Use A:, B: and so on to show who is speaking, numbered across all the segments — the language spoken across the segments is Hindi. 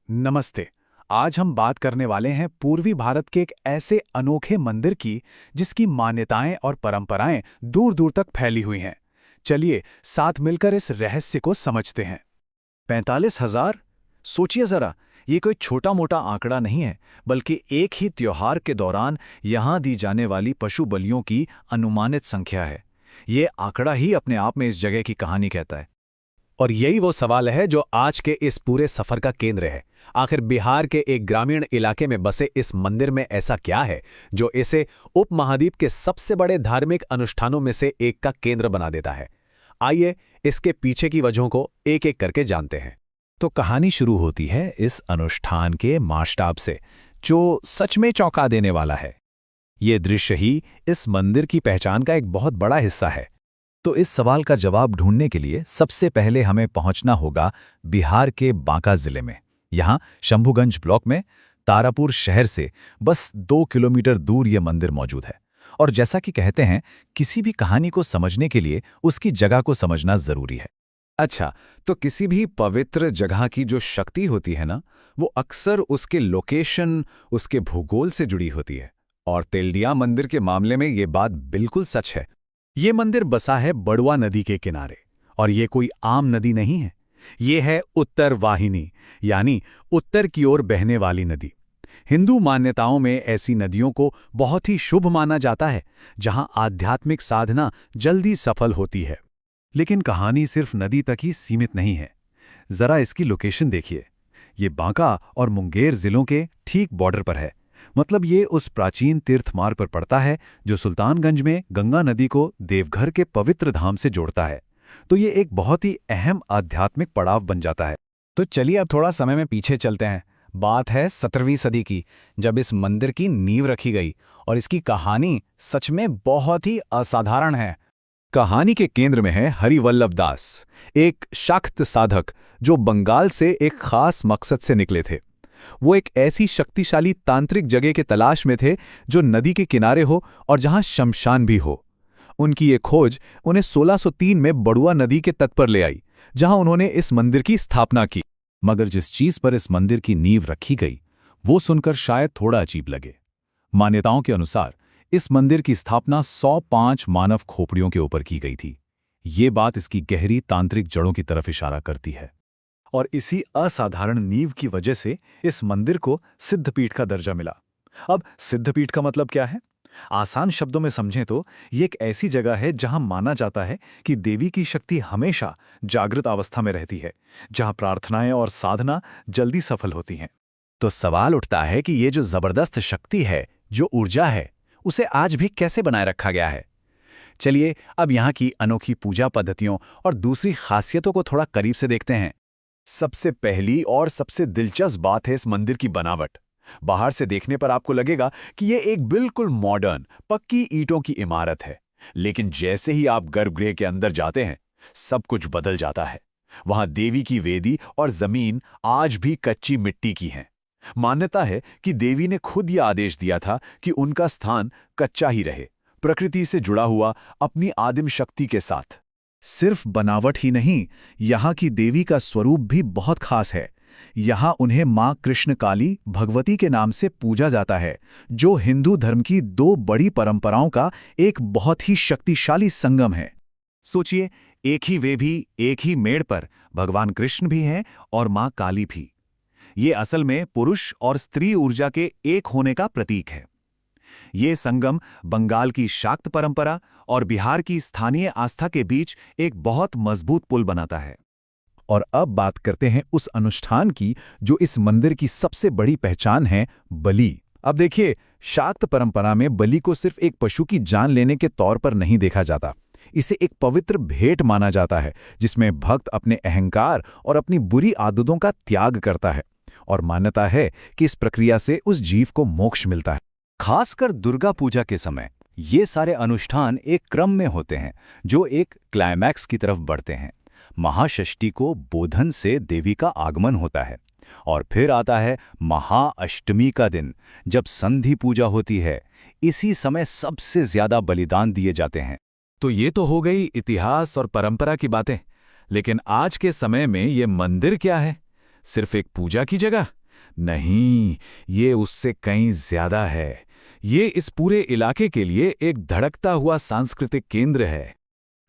A: नमस्ते। आज हम बात करने वाले हैं पूर्वी भारत के एक ऐसे अनोखे मंदिर की जिसकी मान्यताएं और परंपराएं दूर दूर तक फैली हुई हैं। चलिए साथ मिलकर इस रहस्य को समझते हैं।
B: 45,000। सोचिए जरा, ये कोई छोटा मोटा आंकड़ा नहीं है, बल्कि एक ही त्योहार के दौरान यहां दी जाने वाली पशु बलियों की अनुमानित संख्या है। ये आंकड़ा ही अपने आप में इस जगह की कहानी कहता है।
C: और यही वो सवाल है जो आज के इस पूरे सफर का केंद्र है। आखिर बिहार के एक ग्रामीण इलाके में बसे इस मंदिर में ऐसा क्या है जो इसे उपमहाद्वीप के सबसे बड़े धार्मिक अनुष्ठानों में से एक का केंद्र बना देता है। आइए इसके पीछे की वजहों को एक एक करके जानते हैं।
B: तो कहानी शुरू होती है इस अनुष्ठान के मास्टाब से, जो सच में चौंका देने वाला है। ये दृश्य ही इस मंदिर की पहचान का एक बहुत बड़ा हिस्सा है। तो इस सवाल का जवाब ढूंढने के लिए सबसे पहले हमें पहुंचना होगा बिहार के बांका जिले में। यहाँ शंभुगंज ब्लॉक में तारापुर शहर से बस 2 किलोमीटर दूर ये मंदिर मौजूद है। और जैसा कि कहते हैं, किसी भी कहानी को समझने के लिए उसकी जगह को समझना जरूरी है।
D: अच्छा, तो किसी भी पवित्र जगह की जो शक्ति होती है ना, वो अक्सर उसके लोकेशन, उसके भूगोल से जुड़ी होती है। और तेल्डिया मंदिर के मामले में ये बात बिल्कुल सच है।
A: ये मंदिर बसा है बड़वा नदी के किनारे, और ये कोई आम नदी नहीं है। ये है उत्तर वाहिनी, यानी उत्तर की ओर बहने वाली नदी। हिंदू मान्यताओं में ऐसी नदियों को बहुत ही शुभ माना जाता है, जहां आध्यात्मिक साधना जल्दी सफल होती है। लेकिन कहानी सिर्फ नदी तक ही सीमित नहीं है। जरा इसकी लोकेशन देखिए। ये बांका और मुंगेर जिलों के ठीक बॉर्डर पर है। मतलब ये उस प्राचीन तीर्थ मार्ग पर पड़ता है जो सुल्तानगंज में गंगा नदी को देवघर के पवित्र धाम से जोड़ता है। तो ये एक बहुत ही अहम आध्यात्मिक पड़ाव बन जाता है।
B: तो चलिए अब थोड़ा समय में पीछे चलते हैं। बात है 17वीं सदी की, जब इस मंदिर की नींव रखी गई। और इसकी कहानी सच में बहुत ही असाधारण है।
D: कहानी के केंद्र में है हरिवल्लभ दास, एक शाक्त साधक जो बंगाल से एक खास मकसद से निकले थे। वो एक ऐसी शक्तिशाली तांत्रिक जगह के तलाश में थे जो नदी के किनारे हो और जहां शमशान भी हो। उनकी ये खोज उन्हें 1603 में बड़ुआ नदी के तट पर ले आई, जहां उन्होंने इस मंदिर की स्थापना की। मगर जिस चीज पर इस मंदिर की नींव रखी गई, वो सुनकर शायद थोड़ा अजीब लगे। मान्यताओं के अनुसार इस मंदिर की स्थापना 105 मानव खोपड़ियों के ऊपर की गई थी। ये बात इसकी गहरी तांत्रिक जड़ों की तरफ इशारा करती है।
A: और इसी असाधारण नींव की वजह से इस मंदिर को सिद्धपीठ का दर्जा मिला। अब सिद्धपीठ का मतलब क्या है? आसान शब्दों में समझें तो ये एक ऐसी जगह है जहां माना जाता है कि देवी की शक्ति हमेशा जागृत अवस्था में रहती है, जहां प्रार्थनाएं और साधना जल्दी सफल होती हैं।
B: तो सवाल उठता है कि ये जो जबरदस्त शक्ति है, जो ऊर्जा है, उसे आज भी कैसे बनाए रखा गया है। चलिए अब यहाँ की अनोखी पूजा पद्धतियों और दूसरी खासियतों को थोड़ा करीब से देखते हैं।
D: सबसे पहली और सबसे दिलचस्प बात है इस मंदिर की बनावट। बाहर से देखने पर आपको लगेगा कि यह एक बिल्कुल मॉडर्न पक्की ईंटों की इमारत है, लेकिन जैसे ही आप गर्भगृह के अंदर जाते हैं, सब कुछ बदल जाता है। वहां देवी की वेदी और जमीन आज भी कच्ची मिट्टी की हैं। मान्यता है कि देवी ने खुद यह आदेश दिया था कि उनका स्थान कच्चा ही रहे, प्रकृति से जुड़ा हुआ, अपनी आदिम शक्ति के साथ।
A: सिर्फ बनावट ही नहीं, यहाँ की देवी का स्वरूप भी बहुत खास है। यहाँ उन्हें माँ कृष्ण काली भगवती के नाम से पूजा जाता है, जो हिंदू धर्म की 2 बड़ी परंपराओं का एक बहुत ही शक्तिशाली संगम है। सोचिए, एक ही वे भी, एक ही मेड़ पर भगवान कृष्ण भी हैं और माँ काली भी। ये असल में पुरुष और स्त्री ऊर्जा के एक होने का प्रतीक है। ये संगम बंगाल की शाक्त परंपरा और बिहार की स्थानीय आस्था के बीच एक बहुत मजबूत पुल बनाता है। और अब बात करते हैं उस अनुष्ठान की जो इस मंदिर की सबसे बड़ी पहचान है, बलि। अब देखिए, शाक्त परंपरा में बलि को सिर्फ एक पशु की जान लेने के तौर पर नहीं देखा जाता। इसे एक पवित्र भेंट माना जाता है, जिसमें भक्त अपने अहंकार और अपनी बुरी आदतों का त्याग करता है। और मान्यता है कि इस प्रक्रिया से उस जीव को मोक्ष मिलता है।
B: खासकर दुर्गा पूजा के समय ये सारे अनुष्ठान एक क्रम में होते हैं, जो एक क्लाइमैक्स की तरफ बढ़ते हैं। महाषष्ठी को बोधन से देवी का आगमन होता है, और फिर आता है महाअष्टमी का दिन, जब संधि पूजा होती है। इसी समय सबसे ज्यादा बलिदान दिए जाते हैं।
D: तो ये तो हो गई इतिहास और परंपरा की बातें, लेकिन आज के समय में ये मंदिर क्या है?
A: सिर्फ एक पूजा की जगह? नहीं, ये उससे कहीं ज्यादा है। ये इस पूरे इलाके के लिए एक धड़कता हुआ सांस्कृतिक केंद्र है।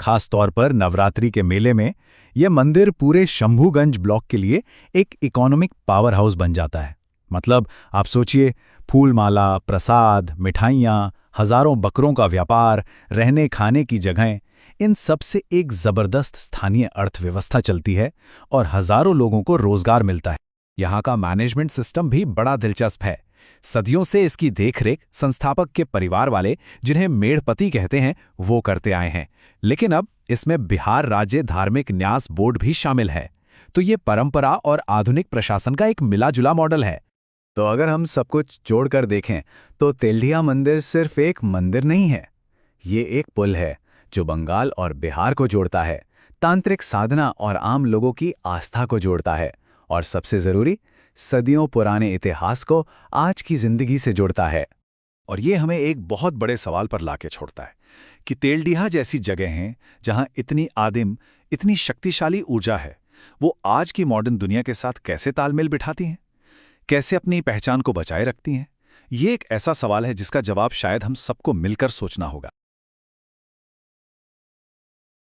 D: खास तौर पर नवरात्रि के मेले में यह मंदिर पूरे शंभूगंज ब्लॉक के लिए एक इकोनॉमिक पावर हाउस बन जाता है। मतलब आप सोचिए, फूलमाला, प्रसाद, मिठाइयाँ, हजारों बकरों का व्यापार, रहने खाने की जगहें, इन सब से एक जबरदस्त स्थानीय अर्थव्यवस्था चलती है और हजारों लोगों को रोजगार मिलता है।
B: यहाँ का मैनेजमेंट सिस्टम भी बड़ा दिलचस्प है। सदियों से इसकी देखरेख संस्थापक के परिवार वाले, जिन्हें मेढ़पति कहते हैं, वो करते आए हैं। लेकिन अब इसमें बिहार राज्य धार्मिक न्यास बोर्ड भी शामिल है। तो ये परंपरा और आधुनिक प्रशासन का एक मिला-जुला मॉडल है।
D: तो अगर हम सब कुछ जोड़कर देखें तो तेल्हिया मंदिर सिर्फ एक मंदिर नहीं है, ये एक पुल है जो बंगाल और बिहार को जोड़ता है, तांत्रिक साधना और आम लोगों की आस्था को जोड़ता है, और सबसे जरूरी, सदियों पुराने इतिहास को आज की जिंदगी से जोड़ता है।
A: और ये हमें एक बहुत बड़े सवाल पर लाके छोड़ता है कि तेलडीहा जैसी जगह हैं जहां इतनी आदिम, इतनी शक्तिशाली ऊर्जा है, वो आज की मॉडर्न दुनिया के साथ कैसे तालमेल बिठाती हैं, कैसे अपनी पहचान को बचाए रखती हैं। ये एक ऐसा सवाल है जिसका जवाब शायद हम सबको मिलकर सोचना होगा।